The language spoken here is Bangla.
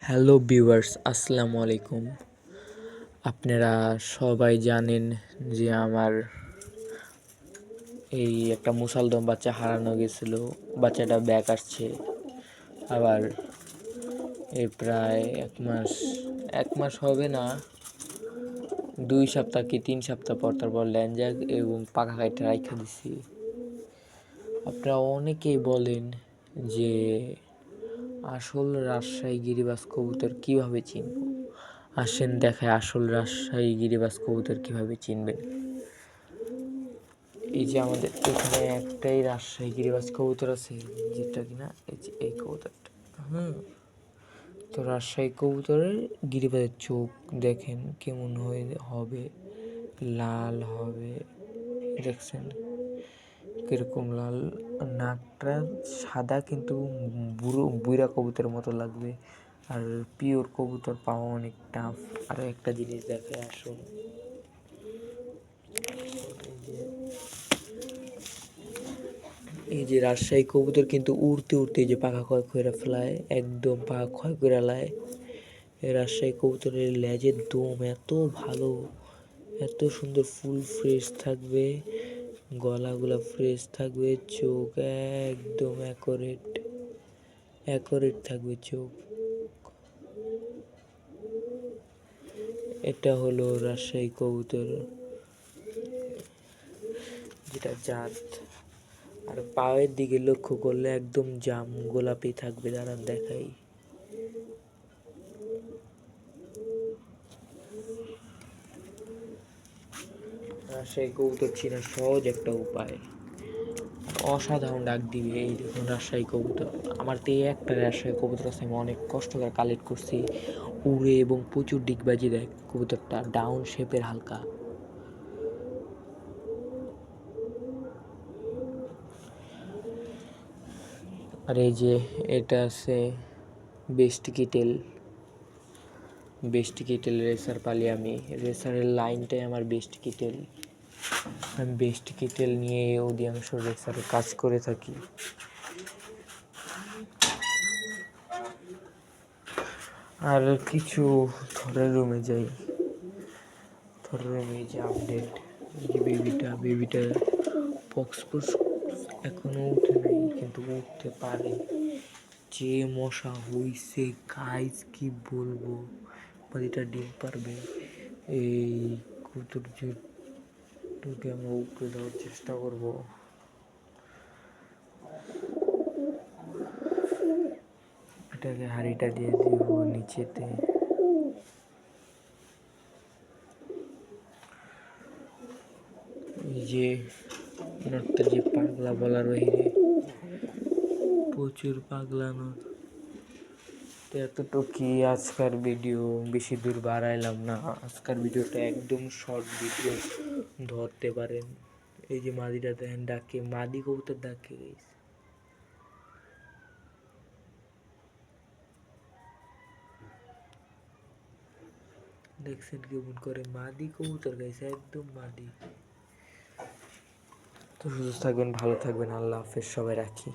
হ্যালো ভিউয়ার্স, আসসালামু আলাইকুম। আপনারা সবাই জানেন যে আমার এই একটা মুসালদম বাচ্চা হারানো গেছিলো। বাচ্চাটা ব্যাক আসছে আবার এই প্রায় এক মাস হবে না, 2 সপ্তাহ কি 3 সপ্তাহ পর তারপর ল্যাঞ্জাক এবং পাখা কাইটা রাইখা দিছি। আপনারা অনেকেই বলেন যে আসল রাজশাহী গিরিবাজ কবুতর কিভাবে চিনব। আসেন দেখায় আসল রাজশাহী গিরিবাজ কবুতর কিভাবে চিনবেন। এই যে আমাদের এখানে একটাই রাজশাহী গিরিবাজ কবুতর আছে, যেটা কিনা এই যে এই কবুতরটা। তো রাজশাহী কবুতরের গিরিবাজের চোখ দেখেন কেমন হবে, লাল হবে, দেখছেন কিরকম লাল। নাকটা সাদা কিন্তু বুইরা কবুতরের মতো লাগবে। আর পিওর কবুতর পাওয়া অনেক টাফ। আর একটা জিনিস দেখে আসুন, এই যে রাজশাহী কবুতর কিন্তু উড়তে উড়তে যে পাখা ক্ষয় করে ফেলায়, একদম পাখা ক্ষয় করে লায়। রাজশাহী কবুতরের লেজের দম এত ভালো, এত সুন্দর, ফুল ফ্রেশ থাকবে, গলাগুলা ফ্রেশ থাকবে, চোখ একদম অ্যাকোরেট থাকবে চোখ। এটা হলো রাজশাহী কবুতর, যেটা জাত। আর পায়ের দিকে লক্ষ্য করলে একদম জাম গোলাপি থাকবে। দাঁড়ান দেখাই। রাজশাহী কবুতর চেনার সহজ একটা উপায়, অসাধারণ ডাক দিবে। এই দেখুন রাজশাহী কবুতর। আমার তো এই একটা রাজশাহী কবুতর আছে, আমি অনেক কষ্ট করে কালেক্ট করছি। উড়ে এবং প্রচুর ডিগবাজি দেয় কবুতরটা, ডাউন শেপের হালকা। আর এই যে এটা আছে বেস্ট কিটেল রেসার পালি আমি। রেসারের লাইনটাই আমার বেস্ট কিটেল। আমি বেস্ট কিটেল নিয়ে অধিকাংশ রেসারে কাজ করে থাকি। আর কিছু থরের রুমে যাই, থরের রুমে যে আপডেট, যে বেবিটা পক্স এখনো উঠে নাই, কিন্তু উঠতে পারে। যে মশা হইছে গাইস, কি বলবো। বাড়িটা ডিম পারবে। এই কবুতরটাকে আমরা উপরে যাওয়ার চেষ্টা করবো। এটাকে হাড়িটা দিয়ে দিব নিচেতে। এই যে নটটা যে পাগলা বলার বাইরে, প্রচুর পাগলা নট। এতটুকুই আজকের ভিডিও, বেশি দূর বাড়াইলাম না। আজকের ভিডিওটা একদম শর্ট ভিডিও ধরতে পারেন। এই যে মাদিটা দেখেন ডাকে, মাদি কবুতর ডাকে। দেখছেন কেমন করে মাদি কবুতর গাইছে, একদম মাদি। তো সুস্থ থাকবেন, ভালো থাকবেন, আল্লাহ হাফেজ, সবাই রাখি।